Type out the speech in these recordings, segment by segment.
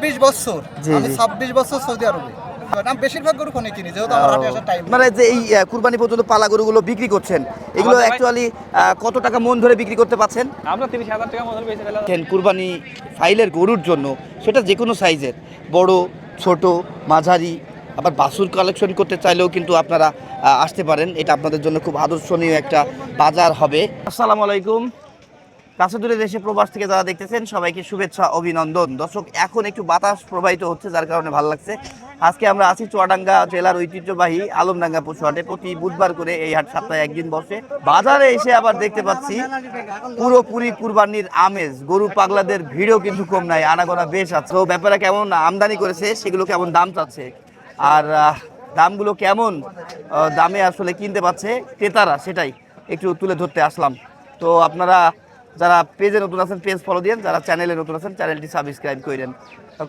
20 বছর আমি 26 বছর সৌদি আরবে। আমি বেশিরভাগ গরু ফোনে কিনি যেহেতু আমার হাটে আসার টাইম। মানে যে এই কুরবানি পর্যন্ত পালা গরুগুলো বিক্রি করছেন, এগুলো অ্যাকচুয়ালি কত টাকা মন ধরে বিক্রি করতে পাচ্ছেন? আমরা 30,000 টাকা মন ধরে বেচে ফেলা। কুরবানি ফাইলের গরুর জন্য সেটা যে কোনো সাইজের, বড় ছোট মাঝারি, আবার বাছুর কালেকশন করতে চাইলেও কিন্তু আপনারা আসতে পারেন। এটা আপনাদের জন্য খুব আদর্শনীয় একটা বাজার হবে। আসসালামু আলাইকুম। কাছে দূরে দেশে প্রবাস থেকে যারা দেখতেছেন সবাইকে শুভেচ্ছা অভিনন্দন। দর্শক, এখন একটু বাতাস প্রবাহিত হচ্ছে যার কারণে ভালো লাগছে। আজকে আমরা আছি চুয়াডাঙ্গা জেলার ঐতিহ্যবাহী আলমডাঙ্গা পশু হাটে। প্রতি বুধবার করে এই হাট সপ্তাহে একদিন বসে। বাজারে এসে আবার দেখতে পাচ্ছি পুরোপুরি কুরবানির আমেজ, গরু পাগলাদের ভিড়ও কিন্তু কম নাই, আনাগোনা বেশ আছে। তো ব্যাপারে কেমন আমদানি করেছে, সেগুলো কেমন দাম চাচ্ছে, আর দামগুলো কেমন দামে আসলে কিনতে পারছে ক্রেতারা, সেটাই একটু তুলে ধরতে আসলাম। তো আপনারা যারা পেজে নতুন আছেন পেজ ফলো দিন, যারা চ্যানেলে নতুন আছেন চ্যানেলটি সাবস্ক্রাইব করেন।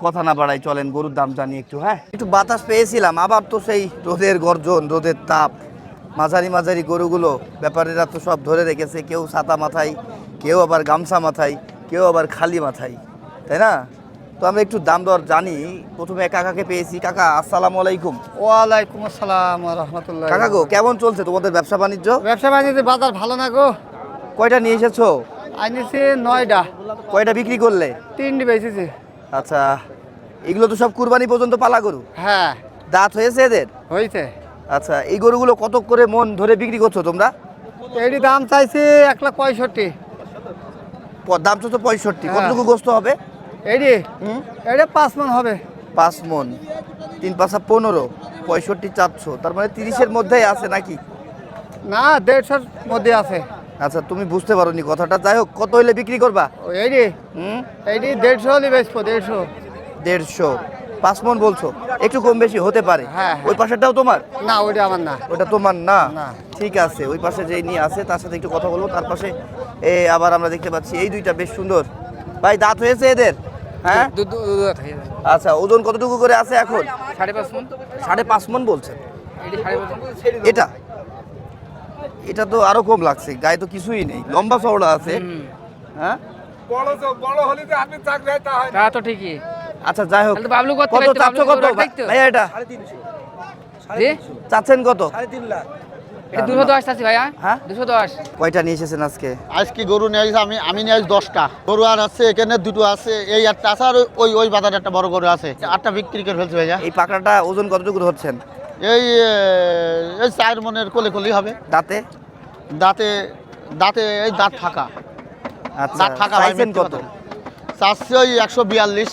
কথা না বাড়াই চলেন গরুর দাম জানি একটু। হ্যাঁ, একটু বাতাস পেয়েছিলাম, আবার তো সেই রোদের গর্জন, রোদের তাপ। মাঝারি মাঝারি গরুগুলো ব্যাপারীরা তো সব ধরে রেখেছে, কেউ ছাতা মাথায়, কেউ আবার গামছা মাথায়, কেউ আবার খালি মাথায়, তাই না? তো আমরা একটু দাম দর জানি। প্রথমে কাকাকে পেয়েছি। কাকা আসসালামু আলাইকুম। ওয়ালাইকুম আসসালাম ওয়া রাহমাতুল্লাহ। কাকা গো, কেমন চলছে তোমাদের ব্যবসা বাণিজ্য? ব্যবসা বাণিজ্যের বাজার ভালো না গো। কয়টা নিয়ে এসেছো? আনিছি 9টা। কয়টা বিক্রি করলে? 3টি বেচেছি। আচ্ছা, এগুলো তো সব কুরবানি পর্যন্ত পালা গরু। হ্যাঁ, দাঁত হয়েছে এদের? হয়েছে। আচ্ছা, এই গরুগুলো কত করে মন ধরে বিক্রি করছো তোমরা? এটি দাম চাইছি 1,65,000। দাম তো 65। হ্যাঁ। কতটুকু গোস্ত হবে? এটি 5 মণ হবে। 5 মন, 3 পাঁচা 15, 65 400, তার মানে 30-এর মধ্যেই আছে নাকি? না, 150-এর মধ্যে আছে। আচ্ছা, তুমি বুঝতে পারোনি কথাটা। যাই হোক, কত হইলে বিক্রি করবা? এইটি হুম, 150 হলে বেচবো। 150। 150। 5 মন বলছো, একটু কম বেশি হতে পারে। হ্যাঁ। ওই পাশেরটাও তোমার? না, ওইটা আমার না। ওটা তোমার না? না। ঠিক আছে, ওই পাশে যেই নিয়ে আছে তার সাথে একটু কথা বলবো। তার পাশে আবার আমরা দেখতে পাচ্ছি এই দুইটা বেশ সুন্দর। ভাই, দাঁত হয়েছে এদের? হ্যাঁ। আচ্ছা, ওজন কতটুকু করে আছে এখন? 5.5 মণ। 5.5 মন বলছে। এটি 5.5 মণ। এটা এটা তো আরো কম লাগছে, গায়ে তো কিছুই নেই, লম্বা চওড়া আছে। হ্যাঁ, তা তো ঠিকই। আচ্ছা যাই হোক, তাহলে বাবলু করতে কত পারতো, চাচ্ছ? বাবলু কত করে রাখতো। ভাইয়া এটা জি? চাচ্ছেন কত? এটা 210 আছে ভাইয়া। হ্যাঁ? 210। কয়টা নিয়ে এসেছেন আজকে? আজকে গরু নিয়ে আসি আমি নিয়ে আসি 10টা গরু। আর আছে এখানে দুটো আছে, এই একটা আছে, আর ওই বাজারে একটা বড় গরু আছে। 8টা বিক্রি করে ফেলছে ভাইয়া। এই পাকড়াটা ওজন কতটুকু হচ্ছেন? এই 4 মণের কোলে কোলেই হবে। দাঁতে? দাঁতে এই দাঁত ফাঁকা। আচ্ছা, দাঁত ফাঁকা ভাই। চাইছেন কত? চাচ্ছি ওই 142,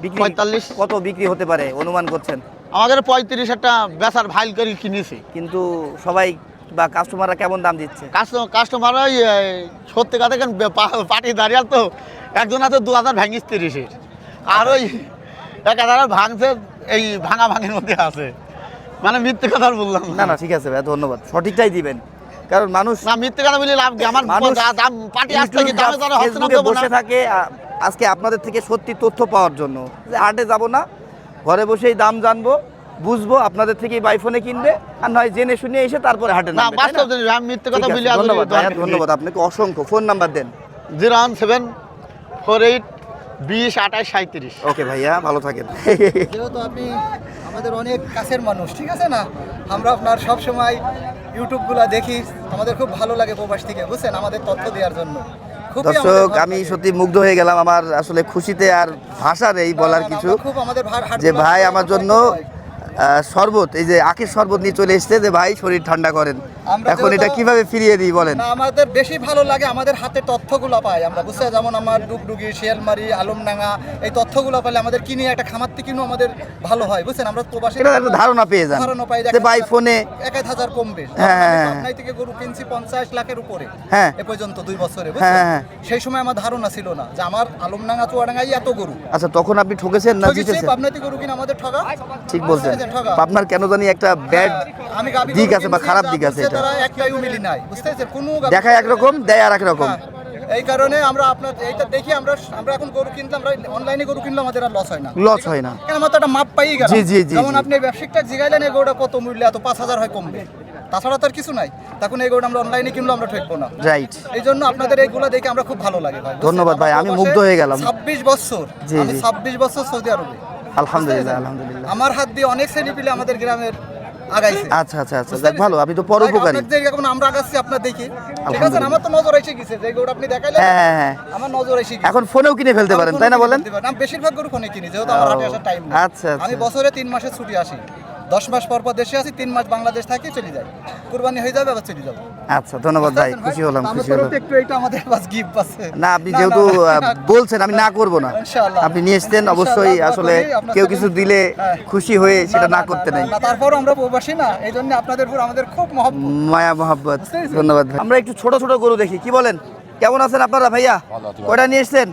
বিক্রি 45। কত বিক্রি হতে পারে অনুমান করছেন? আমাদের 35 একটা বেচার ভাইল করে কিনেছি। কিন্তু সবাই বা কাস্টমাররা কেমন দাম দিচ্ছে? কাস্টমার ওই সত্যি কথা কেন পার্টি দাঁড়িয়ে তো একজন আছে 2000 ভাঙিস 30-এর, আর ওই 1000 ভাঙছে, এই ভাঙা ভাঙের মধ্যে আছে। মানে মিথ্যে কথা বললাম না না, ঠিক আছে ভাই, ধন্যবাদ। সঠিকটাই দিবেন, কারণ মানুষ না, মিথ্যে কথা বলে লাভ কি? আমার মানুষ দাম পার্টি আসতে কি দামে দাঁড়া হচ্ছে না, ফেসবুকে দেবো না। বসে থাকে আজকে আপনাদের থেকে সত্যি তথ্য পাওয়ার জন্য, যে হাটে যাব না, ঘরে বসেই দাম জানবো, বুঝবো, আপনাদের থেকেই বাইফোনে কিনবে, আর নয় জেনে শুনে এসে তারপরে হাটে না, নামবে, তাই না? বাস্তব জিনিস, আমি মিথ্যে কথা ঠিক আছে, বলি। ধন্যবাদ ভাইয়া, ধন্যবাদ আপনাকে অসংখ্য। ফোন নাম্বার দেন। 01748202837। ওকে ভাইয়া, ভালো থাকেন। যেহেতু আপনি আমাদের অনেক কাছের মানুষ, ঠিক আছে না, আমরা আপনার সব সময় ইউটিউবগুলো দেখি, আমাদের খুব ভালো লাগে প্রবাস থেকে, বুঝছেন, আমাদের তথ্য দেওয়ার জন্য। খুবই আমাদের দর্শক, ভালো আমি লাগে। সত্যি মুগ্ধ হয়ে গেলাম। আমার আসলে খুশিতে আর ভাষা নেই বলার কিছু, খুব আমাদের যে ভাই আমার জন্য শরবত, এই যে আখের শরবত নিয়ে চলে এসেছে, যে ভাই শরীর ঠান্ডা করেন। আমরা এখন এটা যেহেতু- কিভাবে ফিরিয়ে দিই বলেন? না, আমাদের বেশি ভালো লাগে আমাদের হাতে তথ্যগুলো পাই আমরা, বুঝছে, যেমন আমার ডুগডুগি, শিয়ালমারি, আলমডাঙ্গা, এই তথ্যগুলো পাইলে আমাদের কিনে একটা খামার থেকে কিনেও আমাদের ভালো হয়, বুঝছেন। আমরা প্রবাসী এটা একটা ধারণা পেয়ে যান, ধারণা পাই যে ভাই ফোনে 1,000 কমবে। হ্যাঁ। পাবনাই থেকে গরু কিনছি 50 লাখের উপরে, হ্যাঁ। এ পর্যন্ত 2 বছরে, হ্যাঁ, বুঝছেন। হ্যাঁ। সেই সময় আমার ধারণা ছিল না যে আমার আলমডাঙ্গা চুয়াডাঙ্গায় এত গরু। আচ্ছা, তখন আপনি ঠকেছেন না জিতেছেন? পাবনাই থেকে গরু কিনে আমাদের ঠকা। ঠিক বলছেন। ঠকা। আপনার কেন জানি একটা ব্যাড আমি গাবি দিক গরু আছে বা কিনছি, খারাপ যা দিক আছে, বলছে এটা তারা একটাই মিলি নাই, বুঝতে পারছেন, কোনো গাবি- দেখায় একরকম, দেয় আর এক রকম। হ্যাঁ, এই কারণে আমরা আপনার এইটা দেখি, আমরা এখন গরু কিনতে, আমরা অনলাইনে গরু কিনলে আমাদের আর লস হয় না। লস হয় না। কেন, আমার তো একটা মাপ পাই গেল। জি, জি, জি, যেমন জি। আপনি ব্যবসায়িকটা জিগাইলেন এই গরুটা কত মূল্য, এত 5,000 হয় কমবে। তাছাড়া তো আর কিছু নাই। তখন এই গরুটা আমরা অনলাইনে কিনলো আমরা ঠকবো না। রাইট। এই জন্য আপনাদের এইগুলো দেখে আমরা খুব ভালো লাগে ভাই। ধন্যবাদ ভাই, আমি মুগ্ধ হয়ে গেলাম। 26 বছর, জি, আমি জি। 26 বছর সৌদি আরবে। আলহামদুলিল্লাহ, আলহামদুলিল্লাহ। আমার হাত দিয়ে অনেক ছেলে পিলে আমাদের গ্রামের আগাইছে। আচ্ছা আচ্ছা আচ্ছা, যাক ভালো, আপনি তো পরোপকারী। আপনাদের যেরকম আমরা আগাচ্ছি আপনার দেখি, ঠিক আছে? আলহামদুলিল্লাহ। আমার তো নজর এসে গেছে যে গরু আপনি দেখাইলেন, হ্যাঁ হ্যাঁ হ্যাঁ, আমার নজর এসে গেছে। এখন ফোনেও কিনে ফেলতে পারেন, তাই না বলেন? আমি বেশিরভাগ গরু ফোনে কিনি, যেহেতু আমার হাটে আসার টাইম নেই। আচ্ছা, আচ্ছা। আমি বছরে 3 মাসের ছুটি আসি, 10 মাস পর পর দেশে আসি, 3 মাস বাংলাদেশ থাকি, চলে যাই। কুরবানি হয়ে যাবে আবার চলে যাবো। আচ্ছা, ধন্যবাদ ভাই, খুশি হলাম, খুশি হলাম। একটু এইটা আমাদের বাস গিফট আছে। না, আপনি যেহেতু বলছেন, আমি না করব না। ইনশাআল্লাহ। আপনি নিয়ে এসছেন, অবশ্যই ইনশাআল্লাহ, আসলে আপনার কেউ সাথে- কিছু দিলে হ্যাঁ। খুশি হয়ে সেটা না করতে নেই। তারপর আমরা প্রবাসী না, এই জন্য আপনাদের উপর আমাদের খুব মহব্বত। মায়া মোহাব্বত, বুঝতে পেরেছেন? ধন্যবাদ ভাই। আমরা একটু ছোট ছোট গরু দেখি, কি বলেন? কেমন আছেন আপনারা ভাইয়া? কয়টা নিয়ে এসেছেন?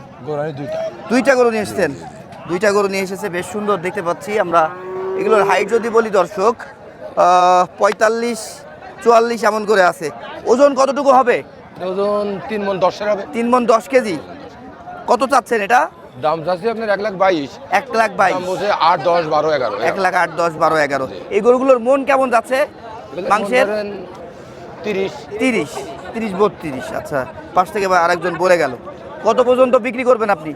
দুইটা গরু নিয়ে এসেছেন। দুইটা গরু নিয়ে এসেছে, বেশ সুন্দর দেখতে পাচ্ছি আমরা। এগুলোর হাইট যদি বলি দর্শক, 45-44 এমন করে আছে। ওজন কতটুকু হবে? ওজন 3 মণ 10 হবে। 3 মণ 10 কেজি। কত চাচ্ছেন এটা? দাম চাচ্ছি আপনার 1,22,000। 1,22,000। দাম বলছে 8, 10, 12, 11। 1,08,000, 10, 12, 11। এই গরুগুলোর মন কেমন যাচ্ছে মাংসের? 30। 30-32। আচ্ছা, পাশ থেকে আরেকজন বলে গেল। কত পর্যন্ত বিক্রি করবেন আপনি?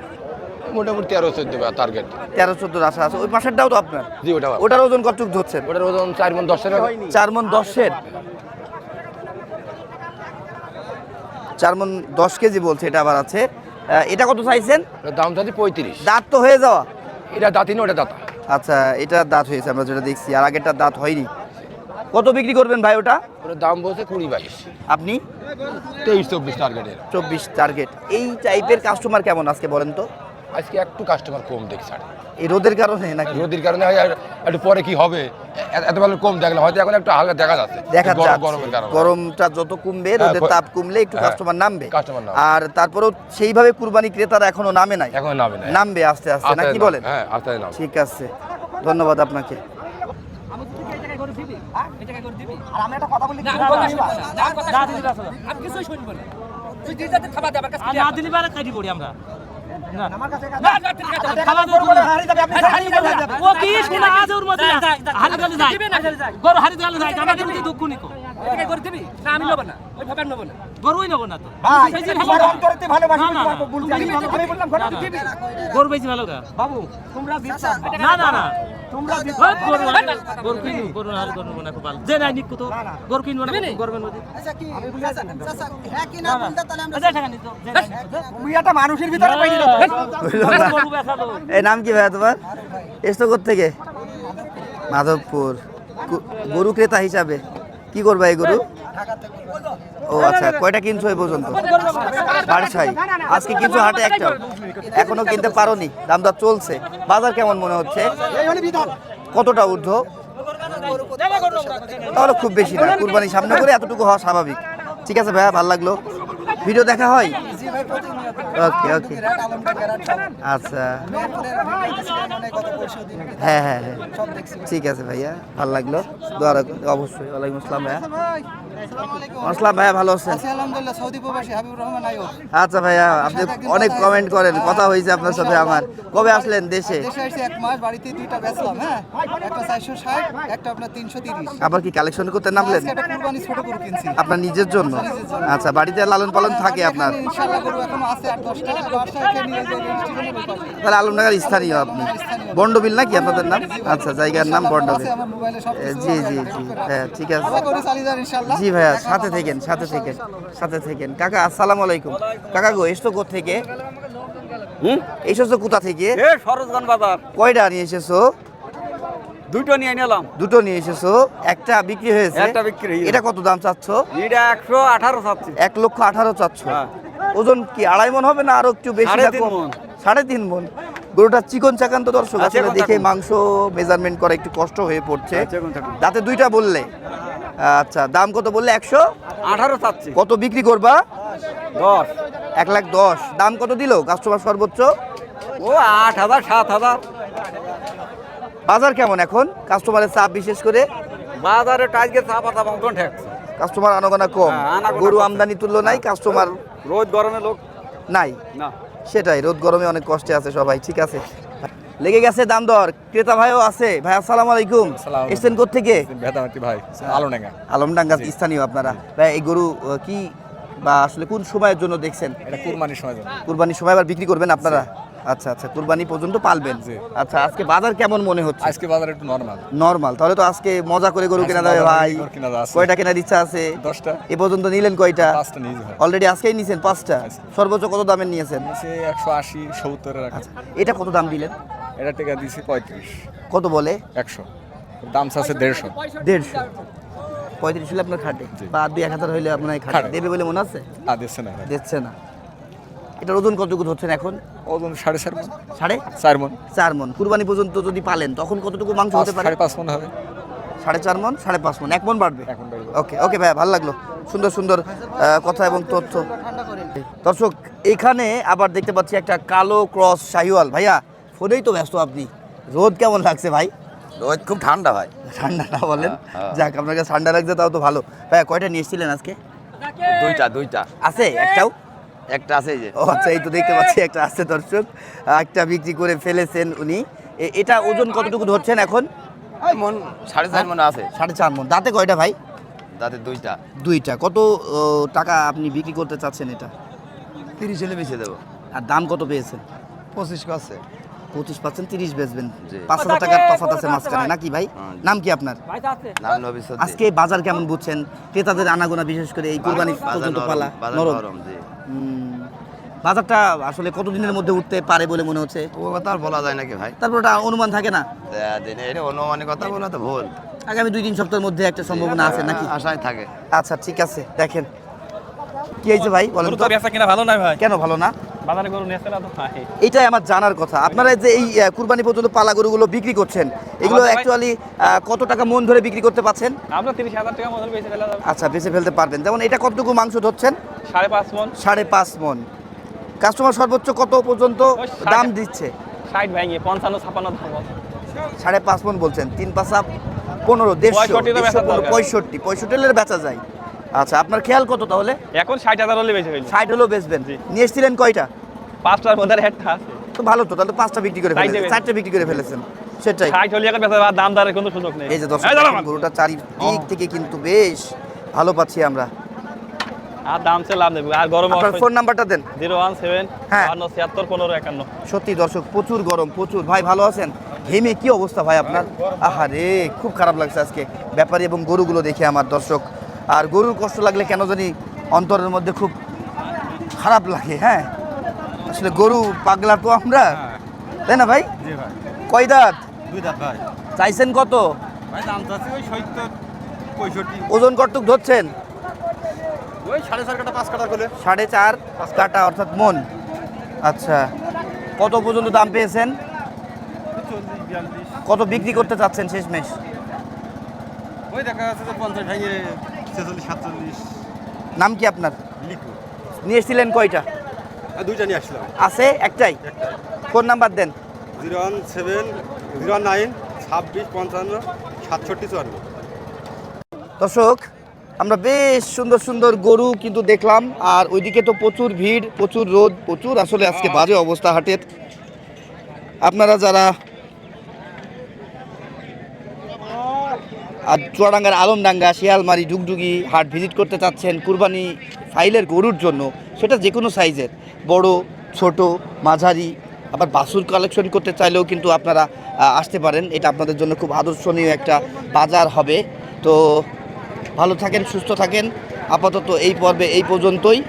মোটামুটি 13-14 টার্গেট। 13-14 আশা আছে। ওই পাশেরটাও তো আপনার? জি, ওটা ভালো। ওটার ওজন কতটুকু ধরছেন? ওটার ওজন 4 মণ 10 হবে। 4 মণ 10-এর। 4 মণ 10 কেজি বলছে, এটা আবার আছে। এটা কত চাইছেন? ওটার দাম চাচ্ছি 35। দাঁত তো হয়ে যাওয়া? এটা দাঁতি না, ওটা দাঁতা। আচ্ছা, এটা দাঁত হয়েছে আমরা যেটা দেখছি, আর আগেরটা দাঁত হয়নি। কত বিক্রি করবেন ভাই ওটা? ওটার দাম বলছে 20-22। আপনি? 23-24 টার্গেটের। 24 টার্গেট। এই টাইপের কাস্টমার কেমন আজকে বলেন তো? আজকে একটু কাস্টমার কম দেখছি। এই রোদের কারণে নাকি? রোদের কারণে হয়, আর একটু পরে কি হবে এত ভালো কম দেখলে হয়তো এখন একটু হালকা দেখা যাচ্ছে। দেখা গরমের কারণে। গরমটা যত কমবে, হ্যাঁ, রোদের তাপ কমলে একটু হ্যাঁ, কাস্টমার নামবে। কাস্টমার নামবে। আর তারপরেও সেইভাবে কুরবানি ক্রেতারা এখনো নামে নাই। এখন নামে না। নামবে আস্তে আস্তে, না কি বলেন? হ্যাঁ, আস্তে আস্তে নামবে। ঠিক আছে, ধন্যবাদ আপনাকে। গরু বেশি ভালো গা বাবু, তোমরা না না না তোমরা গরু কিনু, গরু আর গরু না খুব ভালো যে নাই নিকু তো গরু কিনবো না গরমের মধ্যে। আচ্ছা কি চাচা হ্যাঁ কি না বলতে তাহলে আমরা আচ্ছা টাকা নিতো মিয়াটা মানুষের ভিতরে পাই দিল। গরু বেচালো। এই নাম কি ভাইয়া তোমার? এসছো থেকে? মাধবপুর। গরু ক্রেতা হিসাবে কি করবা এই গরু? ও আচ্ছা, কয়টা কিনছো এই পর্যন্ত? 5.5। আজকে কিনছো হাটে একটা? এখনো কিনতে পারোনি? দাম দর চলছে। বাজার কেমন মনে হচ্ছে? কতটা ঊর্ধ্ব? তাহলে খুব বেশি না, কুরবানি সামনে করে এতটুকু হওয়া স্বাভাবিক। ঠিক আছে ভাইয়া, ভালো লাগলো। ভিডিও দেখা হয়? ওকে ওকে, আচ্ছা, হ্যাঁ হ্যাঁ হ্যাঁ, ঠিক আছে ভাইয়া, ভালো লাগলো। দোয়া রাখুন অবশ্যই। ওয়ালাইকুম আসসালাম ভাইয়া। আসসালাম ভাইয়া, ভালো আছেন? আলহামদুলিল্লাহ, সৌদি প্রবাসী হাবিবুর রহমান আয়ুব। আচ্ছা ভাইয়া, আপনি অনেক কমেন্ট করেন, কথা হয়েছে আপনার সাথে আমার। কবে আসলেন দেশে? দেশে আসছি 1 মাস, বাড়িতে 2টা বেচলাম। হ্যাঁ, একটা 460, একটা আপনার 330। আবার কি কালেকশন করতে নামলেন? আজকে একটা কুরবানি ছোট গরু কিনছি। আপনার নিজের জন্য? আচ্ছা, বাড়িতে লালন পালন থাকে আপনার? ইনশাআল্লাহ গরু এখনো আছে 8-10টা, বাসা থেকে নিয়ে যাই রেজিস্ট্রেশনের ব্যাপারে। তাহলে আলমনগর স্থানীয় আপনি? বন্ডবিল নাকি আপনাদের নাম? আচ্ছা, জায়গার নাম বন্ডবিল। আমার মোবাইলে সব জি জি জি, হ্যাঁ ঠিক আছে। আশা করি চালিয়ে যান ইনশাআল্লাহ। জি ভাইয়া, সাথে থেকেন, সাথে থেকেন, সাথে থেকেন। কাকা আসসালামু আলাইকুম। কাকা গো, এসছো কোথা থেকে? এসেছো কোথা থেকে? সরোজগঞ্জ বাজার। কয়টা নিয়ে এসেছো? দুটো নিয়ে নিলাম। দুটো নিয়ে এসেছো, একটা বিক্রি হয়েছে? একটা বিক্রি হয়েছে। এটা কত দাম চাচ্ছ? এটা 118 চাচ্ছি। 1,18,000 চাচ্ছ। হ্যাঁ। ওজন কি 2.5 মণ হবে না আরো একটু বেশি? 3.5 মণ। 3.5 মণ। গরুটা চিকন চাকান তো দর্শক, হ্যাঁ, আসলে চিকন দেখে চাকন। মাংস মেজারমেন্ট করা একটু কষ্ট হয়ে পড়ছে। হ্যাঁ, চিকন চাকন। দাঁতে 2টা বললে? আচ্ছা, দাম কত বললে? 18 চাচ্ছি। কত বিক্রি করবা? 10। 1,10,000। দাম কত দিল কাস্টমার সর্বোচ্চ? ও 8,000 7,000। বাজার কেমন এখন? কাস্টমারের চাপ বিশেষ করে? বাজারে টাইজকে চাপা মতন ঠেকছে। কাস্টমার আনাগোনা কম, হ্যাঁ, আনাগোনা গরু কম। আমদানি তুলনায় কাস্টমার রোদ গরমে লোক নাই। না। সেটাই, রোদ গরমে অনেক কষ্টে আছে সবাই। ঠিক আছে, লেগে গেছে দাম দর, ক্রেতা ভাইও আছে। ভাই আসসালামু আলাইকুম, এসছেন কোত্থেকে? ভেদামাটি ভাই আলোনেগা আলমডাঙ্গা স্থানীয় আপনারা। ভাই এই গরু কি বা আসলে কোন সময়ের জন্য দেখছেন? এটা কুরবানির সময় যাবে। কুরবানির সময় আবার বিক্রি করবেন আপনারা? আচ্ছা আচ্ছা, কুরবানি পর্যন্ত পালবেন। আচ্ছা, আজকে বাজার কেমন মনে হচ্ছে? আজকে বাজার একটু নরমাল। নর্মাল, তাহলে তো আজকে মজা করে গরু কেনা যাবে ভাই। কিনা যাচ্ছে কয়টা কেনার ইচ্ছা আছে? 10টা। এ পর্যন্ত নিলেন কয়টা? 5টা নিয়ে যাবে। অলরেডি আজকেই নিয়েছেন 5টা। সর্বোচ্চ কত দামের নিয়েছেন? সে 180 70 এর রাখা। এটা কত দাম দিলেন? এটা টাকা দিছি 35। কত বলে? 100 দাম আছে 150। 150। 35 হলে আপনার খাটে, বা 2-1000 হলে আপনার খাটে খাটে। দেবে বলে মনে আছে? দিচ্ছে না ভাই। দিচ্ছে না। এটার ওজন কতটুকু ধরছেন এখন? ওজন 4.5 মণ। 4.5 মণ। 4 মণ। কুরবানি পর্যন্ত যদি পালেন তখন কতটুকু মাংস হতে পারে? 5.5 মণ হবে। 4.5 মণ, 5.5 মণ, 1 মণ বাড়বে। এখন বাড়বে। ওকে ওকে ভাইয়া, ভালো লাগলো, সুন্দর সুন্দর কথা এবং তথ্য। দর্শক, এখানে আবার দেখতে পাচ্ছি একটা কালো ক্রস শাহিওয়াল। ভাইয়া ফোনেই তো ব্যস্ত আপনি, রোদ কেমন লাগছে ভাই? রোদ খুব ঠান্ডা ভাই। ঠান্ডা না বলেন? যাক, আপনার কাছে ঠান্ডা লাগছে তাও তো ভালো। ভাইয়া কয়টা নিয়ে এসেছিলেন আজকে? দুইটা আছে একটাও? একটা আছে এই যে। ও আচ্ছা, এই তো দেখতে পাচ্ছি একটা আছে দর্শক, একটা বিক্রি করে ফেলেছেন উনি। এটা ওজন কতটুকু ধরছেন এখন? মন 4.5 মন আছে। 4.5 মণ। দাঁতে কয়টা ভাই? তাতে দুইটা। দুইটা। কত টাকা আপনি বিক্রি করতে চাচ্ছেন এটা? 30 হলে বেচে দেবো। আর দাম কত পেয়েছেন? 25 আছে। 25 পাচ্ছেন, 30 বেচবেন। জি। 5,000 টাকার তফাৎ আছে মাঝখানে নাকি ভাই? নাম কি আপনার? নাম নবী সত্যি। আজকে বাজার কেমন বুঝছেন? ক্রেতাদের আনাগোনা বিশেষ করে এই কুরবানি পর্যন্ত পালা বাজার নরম। নরম জি। বাজারটা আসলে কতদিনের মধ্যে উঠতে পারে বলে মনে হচ্ছে? ও কথা আর বলা যায় নাকি ভাই? তারপর ওটা অনুমান থাকে না? দিনে এটা অনুমানিক কথা বলা তো ভুল। আগামী 2-3 সপ্তাহের মধ্যে একটা সম্ভাবনা আছে নাকি? আশায় থাকে। আচ্ছা ঠিক আছে, দেখেন কি হয়েছে ভাই বলেন গরু তো? তো বেচা কিনা ভালো নাই ভাই। কেন ভালো না? বাজারে গরু নিয়েছে না তো ভাই। এইটাই আমার জানার কথা। আপনারা যে এই কুরবানি পর্যন্ত পালা গরুগুলো বিক্রি করছেন, এগুলো আমাদের ভাই- অ্যাকচুয়ালি কত টাকা মন ধরে বিক্রি করতে পাচ্ছেন? আমরা 30,000 টাকা মতন বেচে ফেলা যাবে। আচ্ছা, বেঁচে ফেলতে পারবেন। যেমন এটা কতটুকু মাংস ধরছেন? 5.5 মণ। 5.5 মণ। কাস্টমার সর্বোচ্চ কত পর্যন্ত ওই দাম 60 দিচ্ছে? 60 ভেঙে 55 56 দাম বল। 5.5 মণ বলছেন, 3-5 15, 150, 65 তো বেচা দরকার। 65 হলে বেচা যায়। আচ্ছা, আপনার খেয়াল কত তাহলে? এখন 60,000 হলে বেচে ফেলি। 60 হলেও বেচবেন। জি। নিয়ে এসেছিলেন কয়টা? 5টার মধ্যে একটা আছে। তো ভালো তো, তাহলে 5টা বিক্রি করে তাই ফেলেছেন, দেবেন। 4টে বিক্রি করে ফেলেছেন, সেটাই। 60 হলে এখন বেচা দাম দরের কোনো সুযোগ নেই। এই যে দর্শক, এই দাঁড়াও। গরুটা চারিদিক থেকে কিন্তু বেশ ভালো পাচ্ছি আমরা। আর দাম সে লাভ নেবে। আর গরম আপনার ফোন নাম্বারটা দেন। 017 হ্যাঁ। 52 76 15 51। সত্যি দর্শক, প্রচুর গরম, প্রচুর। ভাই ভালো আছেন? ঘেমে কি অবস্থা ভাই আপনার? আহারে, খুব খারাপ লাগছে আজকে ব্যাপারী এবং গরুগুলো দেখে আমার দর্শক। আর গরুর কষ্ট লাগলে কেন জানি অন্তরের মধ্যে খুব খারাপ লাগে। হ্যাঁ, আসলে গরু পাগলা তো আমরা, তাই না ভাই? কয় দাঁত? 2 দাঁত ভাই। চাইছেন কত? ভাই দাম আছে ওই 70 65। ওজন কতটুক ধরছেন? ওই 4.5 কাটা 5 কাটা করে। 4.5 কাটা অর্থাৎ মন। আচ্ছা, কত পর্যন্ত দাম পেয়েছেন? 40 42। কত বিক্রি করতে চাচ্ছেন শেষমেশ? ওই দেখা যাচ্ছে যে 50 ভেঙে 46 47। নাম কি আপনার? লিখো। নিয়ে এসেছিলেন কয়টা? দুইটা নিয়ে আসলাম। আছে একটাই? ফোন নাম্বার দেন। 017 09 26 55 67 54। দর্শক, আমরা বেশ সুন্দর সুন্দর গরু কিন্তু দেখলাম। আর ওইদিকে তো প্রচুর ভিড়, প্রচুর রোদ, প্রচুর আসলে আজকে বাজে অবস্থা হাটের। আপনারা যারা আর চুয়াডাঙ্গার আলমডাঙ্গা, শিয়ালমারি, ডুগডুগি হাট ভিজিট করতে চাচ্ছেন কুরবানি ফাইলের গরুর জন্য, সেটা যে কোনো সাইজের, বড়, ছোট, মাঝারি, আবার বাছুর কালেকশন করতে চাইলেও কিন্তু আপনারা আসতে পারেন। এটা আপনাদের জন্য খুব আদর্শনীয় একটা বাজার হবে। তো ভালো থাকেন, সুস্থ থাকেন। আপাতত এই পর্বে এই পর্যন্তই।